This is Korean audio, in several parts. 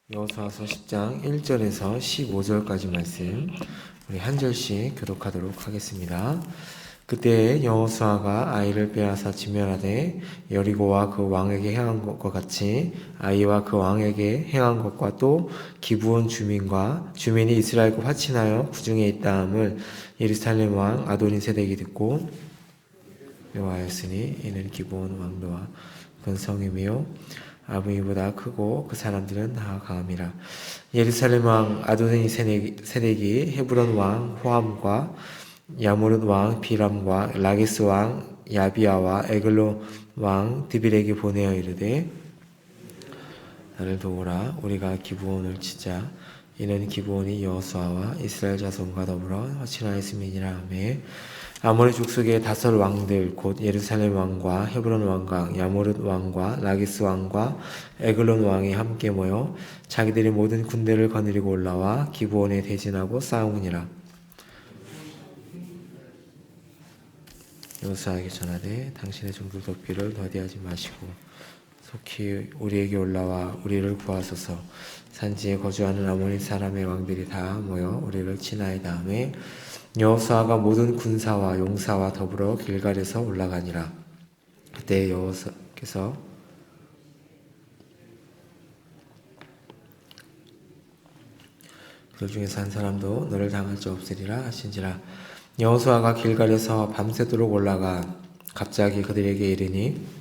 여호수아서 10장 1절에서 15절까지 말씀 우리 한 절씩 교독하도록 하겠습니다. 그때 여호수아가 아이를 빼앗아 진멸하되 여리고와 그 왕에게 행한 것과 같이 아이와 그 왕에게 행한 것과 또 기브온 주민이 이스라엘과 화친하여 구중에 있다함을 예루살렘 왕 아도니세덱이 듣고 묘하였으니 이는 기브온 왕도와 근성이며 아브이보다 크고 그 사람들은 다 강함이라. 예루살렘 왕 아도니세덱이 헤브론 왕 호함과 야무릇 왕 비람과 라기스 왕 야비아와 에글론 왕 드빌에게 보내어 이르되 나를 도우라. 우리가 기브온을 치자. 이는 기브온이 여호수아와 이스라엘 자손과 더불어 화친하였음이니라 하매 아모리 족속의 다섯 왕들 곧 예루살렘 왕과 헤브론 왕과 야모릇 왕과 라기스 왕과 에글론 왕이 함께 모여 자기들의 모든 군대를 거느리고 올라와 기브온에 대진하고 싸우니라. 여호수아에게 전하되 당신의 종들 돕기를 더디하지 마시고 속히 우리에게 올라와 우리를 구하소서. 산지에 거주하는 아모리 사람의 왕들이 다 모여 우리를 치나이다 하매 여호수아가 모든 군사와 용사와 더불어 길갈에서 올라가니라. 그때 여호수아께서 그들 중에서 한 사람도 너를 당할 자 없으리라 하신지라. 여호수아가 길갈에서 밤새도록 올라가 갑자기 그들에게 이르니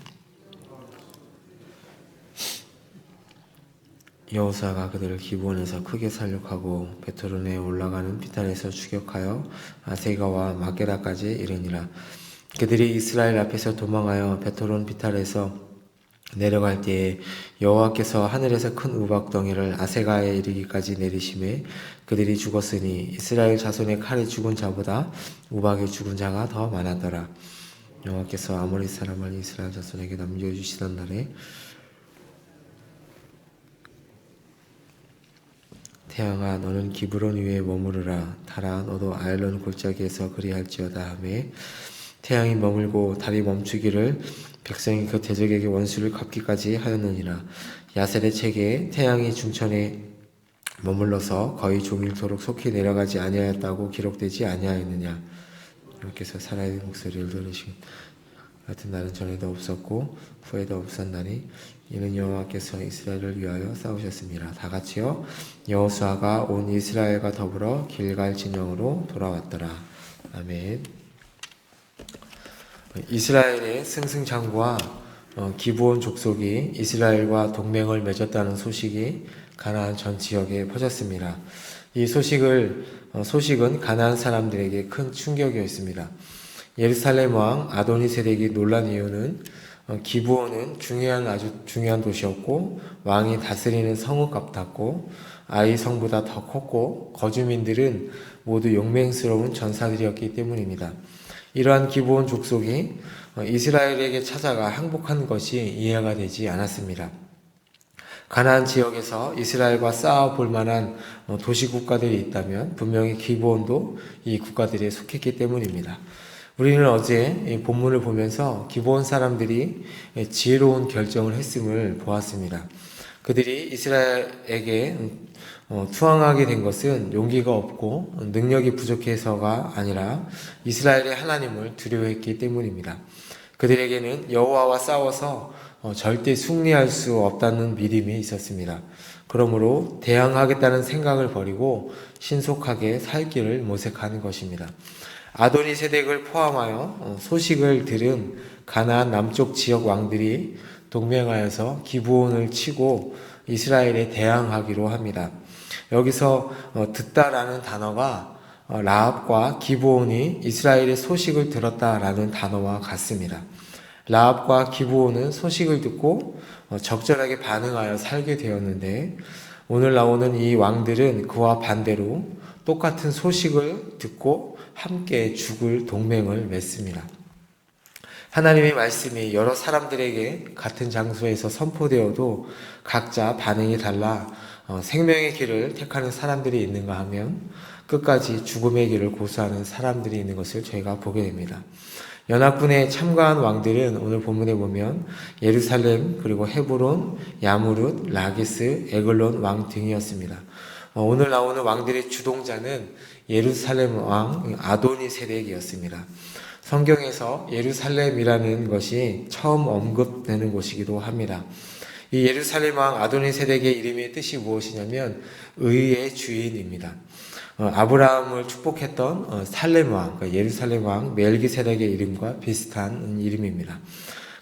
여호수아가 그들을 기브온에서 크게 살육하고 베토론에 올라가는 피탄에서 추격하여 아세가와 마게다까지 이르니라. 그들이 이스라엘 앞에서 도망하여 베토론 피탈에서 내려갈 때에 여호와께서 하늘에서 큰 우박덩이를 아세가에 이르기까지 내리심에 그들이 죽었으니 이스라엘 자손의 칼에 죽은 자보다 우박에 죽은 자가 더 많았더라. 여호와께서 아모리 사람을 이스라엘 자손에게 남겨주시던 날에 태양아 너는 기브론 위에 머무르라. 달아 너도 아일론 골짜기에서 그리할지어다 하매 태양이 머물고 달이 멈추기를 백성이 그 대적에게 원수를 갚기까지 하였느니라. 야셀의 책에 태양이 중천에 머물러서 거의 종일토록 속히 내려가지 아니하였다고 기록되지 아니하였느냐. 여호와께서 살아있는 목소리를 들으신 같은 날은 전에도 없었고 후에도 없었나니 이는 여호와께서 이스라엘을 위하여 싸우셨습니다. 다 같이요. 여호수아가 온 이스라엘과 더불어 길갈 진영으로 돌아왔더라. 아멘. 이스라엘의 승승장구와 기브온 족속이 이스라엘과 동맹을 맺었다는 소식이 가나안 전 지역에 퍼졌습니다. 이 소식은 가나안 사람들에게 큰 충격이었습니다. 예루살렘 왕 아도니세덱이 놀란 이유는 기브온은 아주 중요한 도시였고 왕이 다스리는 성읍 같았고 아이 성보다 더 컸고 거주민들은 모두 용맹스러운 전사들이었기 때문입니다. 이러한 기브온 족속이 이스라엘에게 찾아가 항복한 것이 이해가 되지 않았습니다. 가나안 지역에서 이스라엘과 싸워볼 만한 도시 국가들이 있다면 분명히 기브온도 이 국가들에 속했기 때문입니다. 우리는 어제 이 본문을 보면서 기브온 사람들이 지혜로운 결정을 했음을 보았습니다. 그들이 이스라엘에게 투항하게 된 것은 용기가 없고 능력이 부족해서가 아니라 이스라엘의 하나님을 두려워했기 때문입니다. 그들에게는 여호와와 싸워서 절대 승리할 수 없다는 믿음이 있었습니다. 그러므로 대항하겠다는 생각을 버리고 신속하게 살 길을 모색하는 것입니다. 아도니세덱을 포함하여 소식을 들은 가나안 남쪽 지역 왕들이 동맹하여서 기브온을 치고 이스라엘에 대항하기로 합니다. 여기서 듣다라는 단어가 라합과 기브온이 이스라엘의 소식을 들었다라는 단어와 같습니다. 라합과 기브온은 소식을 듣고 적절하게 반응하여 살게 되었는데 오늘 나오는 이 왕들은 그와 반대로 똑같은 소식을 듣고 함께 죽을 동맹을 맺습니다. 하나님의 말씀이 여러 사람들에게 같은 장소에서 선포되어도 각자 반응이 달라 생명의 길을 택하는 사람들이 있는가 하면 끝까지 죽음의 길을 고수하는 사람들이 있는 것을 저희가 보게 됩니다. 연합군에 참가한 왕들은 오늘 본문에 보면 예루살렘, 그리고 헤브론, 야무룻, 라게스, 에글론 왕 등이었습니다. 오늘 나오는 왕들의 주동자는 예루살렘 왕 아도니세덱이었습니다. 성경에서 예루살렘이라는 것이 처음 언급되는 곳이기도 합니다. 이 예루살렘 왕 아도니세덱의 이름의 뜻이 무엇이냐면 의의 주인입니다. 아브라함을 축복했던 살렘 왕, 그러니까 예루살렘 왕 멜기세덱의 이름과 비슷한 이름입니다.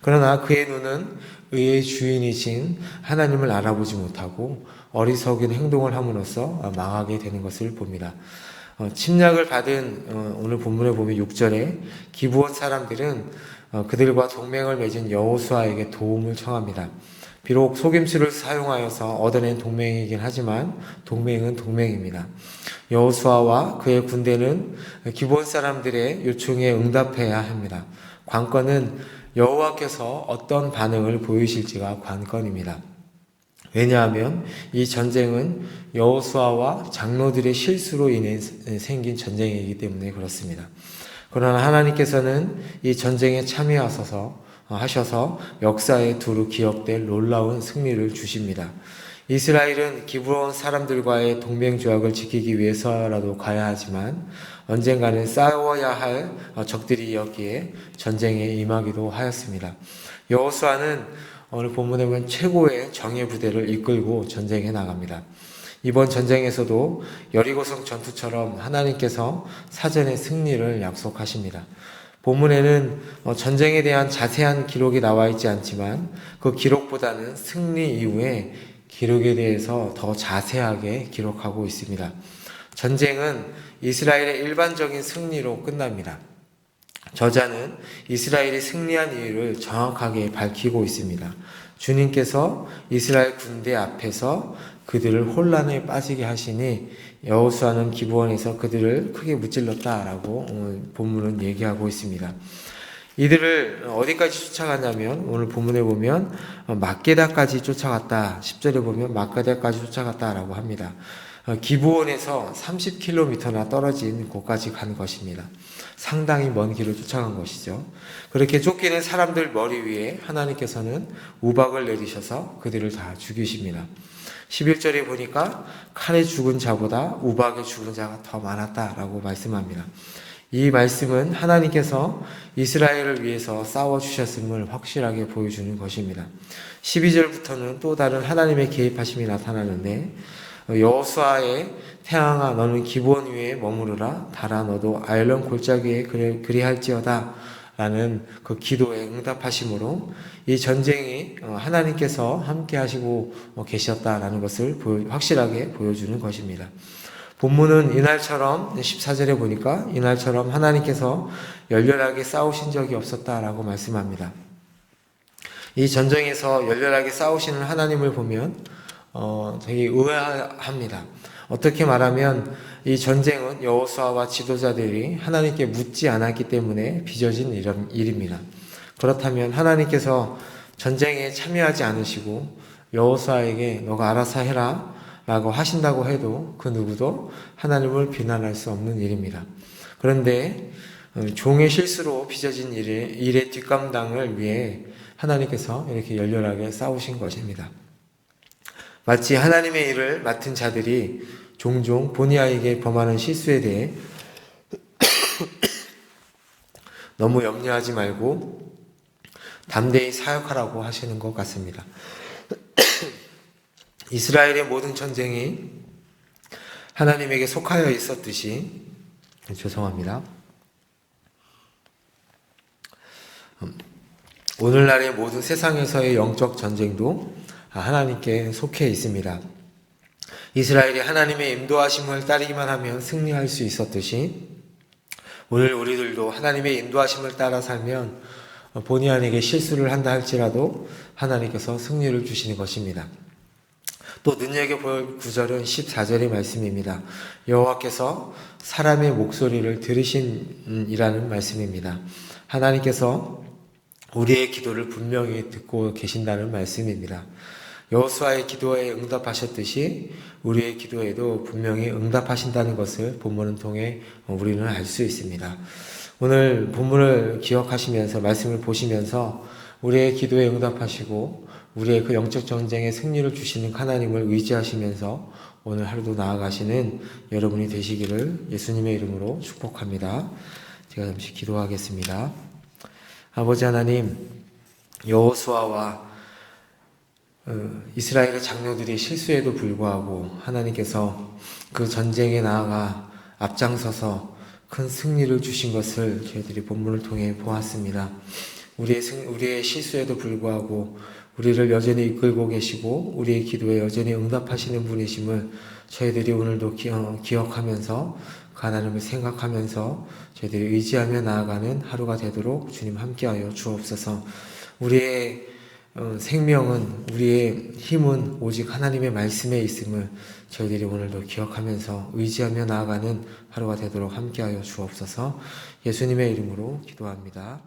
그러나 그의 눈은 의의 주인이신 하나님을 알아보지 못하고 어리석은 행동을 함으로써 망하게 되는 것을 봅니다. 침략을 받은 오늘 본문에 보면 6절에 기브온 사람들은 그들과 동맹을 맺은 여호수아에게 도움을 청합니다. 비록 속임수를 사용하여서 얻어낸 동맹이긴 하지만 동맹은 동맹입니다. 여호수아와 그의 군대는 기브온 사람들의 요청에 응답해야 합니다. 관건은 여호와께서 어떤 반응을 보이실지가 관건입니다. 왜냐하면 이 전쟁은 여호수아와 장로들의 실수로 인해 생긴 전쟁이기 때문에 그렇습니다. 그러나 하나님께서는 이 전쟁에 참여하셔서 역사에 두루 기억될 놀라운 승리를 주십니다. 이스라엘은 기브론 사람들과의 동맹 조약을 지키기 위해서라도 가야 하지만 언젠가는 싸워야 할 적들이었기에 전쟁에 임하기도 하였습니다. 여호수아는 오늘 본문에 보면 최고의 정예 부대를 이끌고 전쟁에 나갑니다. 이번 전쟁에서도 여리고성 전투처럼 하나님께서 사전에 승리를 약속하십니다. 본문에는 전쟁에 대한 자세한 기록이 나와 있지 않지만 그 기록보다는 승리 이후에 기록에 대해서 더 자세하게 기록하고 있습니다. 전쟁은 이스라엘의 일반적인 승리로 끝납니다. 저자는 이스라엘이 승리한 이유를 정확하게 밝히고 있습니다. 주님께서 이스라엘 군대 앞에서 그들을 혼란에 빠지게 하시니 여호수아는 기브온에서 그들을 크게 무찔렀다라고 본문은 얘기하고 있습니다. 이들을 어디까지 쫓아갔냐면 오늘 본문에 보면 막게다까지 쫓아갔다. 10절에 보면 막게다까지 쫓아갔다라고 합니다. 기브온에서 30km나 떨어진 곳까지 간 것입니다. 상당히 먼 길을 쫓아간 것이죠. 그렇게 쫓기는 사람들 머리 위에 하나님께서는 우박을 내리셔서 그들을 다 죽이십니다. 11절에 보니까 칼에 죽은 자보다 우박에 죽은 자가 더 많았다라고 말씀합니다. 이 말씀은 하나님께서 이스라엘을 위해서 싸워주셨음을 확실하게 보여주는 것입니다. 12절부터는 또 다른 하나님의 개입하심이 나타나는데 여호수아의 태양아 너는 기브온 위에 머무르라 달아 너도 아일론 골짜기 위에 그리할지어다 라는 그 기도에 응답하심으로 이 전쟁이 하나님께서 함께 하시고 계셨다라는 것을 확실하게 보여주는 것입니다. 본문은 이날처럼 14절에 보니까 이날처럼 하나님께서 열렬하게 싸우신 적이 없었다라고 말씀합니다. 이 전쟁에서 열렬하게 싸우시는 하나님을 보면 되게 의아합니다. 어떻게 말하면 이 전쟁은 여호수아와 지도자들이 하나님께 묻지 않았기 때문에 빚어진 일입니다. 그렇다면 하나님께서 전쟁에 참여하지 않으시고 여호수아에게 너가 알아서 해라 라고 하신다고 해도 그 누구도 하나님을 비난할 수 없는 일입니다. 그런데 종의 실수로 빚어진 일의 뒷감당을 위해 하나님께서 이렇게 열렬하게 싸우신 것입니다. 마치 하나님의 일을 맡은 자들이 종종 본의 아니게 범하는 실수에 대해 너무 염려하지 말고 담대히 사역하라고 하시는 것 같습니다. 이스라엘의 모든 전쟁이 하나님에게 속하여 있었듯이 죄송합니다. 오늘날의 모든 세상에서의 영적 전쟁도 하나님께 속해 있습니다. 이스라엘이 하나님의 인도하심을 따르기만 하면 승리할 수 있었듯이 오늘 우리들도 하나님의 인도하심을 따라 살면 본의 아니게 실수를 한다 할지라도 하나님께서 승리를 주시는 것입니다. 또 눈여겨볼 구절은 14절의 말씀입니다. 여호와께서 사람의 목소리를 들으신이라는 말씀입니다. 하나님께서 우리의 기도를 분명히 듣고 계신다는 말씀입니다. 여호수아의 기도에 응답하셨듯이 우리의 기도에도 분명히 응답하신다는 것을 본문을 통해 우리는 알 수 있습니다. 오늘 본문을 기억하시면서 말씀을 보시면서 우리의 기도에 응답하시고 우리의 그 영적 전쟁에 승리를 주시는 하나님을 의지하시면서 오늘 하루도 나아가시는 여러분이 되시기를 예수님의 이름으로 축복합니다. 제가 잠시 기도하겠습니다. 아버지 하나님, 여호수아와 이스라엘의 장로들이 실수에도 불구하고 하나님께서 그 전쟁에 나아가 앞장서서 큰 승리를 주신 것을 저희들이 본문을 통해 보았습니다. 우리의 실수에도 불구하고 우리를 여전히 이끌고 계시고 우리의 기도에 여전히 응답하시는 분이심을 저희들이 오늘도 기억하면서 그 하나님을 생각하면서 저희들이 의지하며 나아가는 하루가 되도록 주님 함께하여 주옵소서. 우리의 생명은, 우리의 힘은 오직 하나님의 말씀에 있음을 저희들이 오늘도 기억하면서 의지하며 나아가는 하루가 되도록 함께하여 주옵소서. 예수님의 이름으로 기도합니다.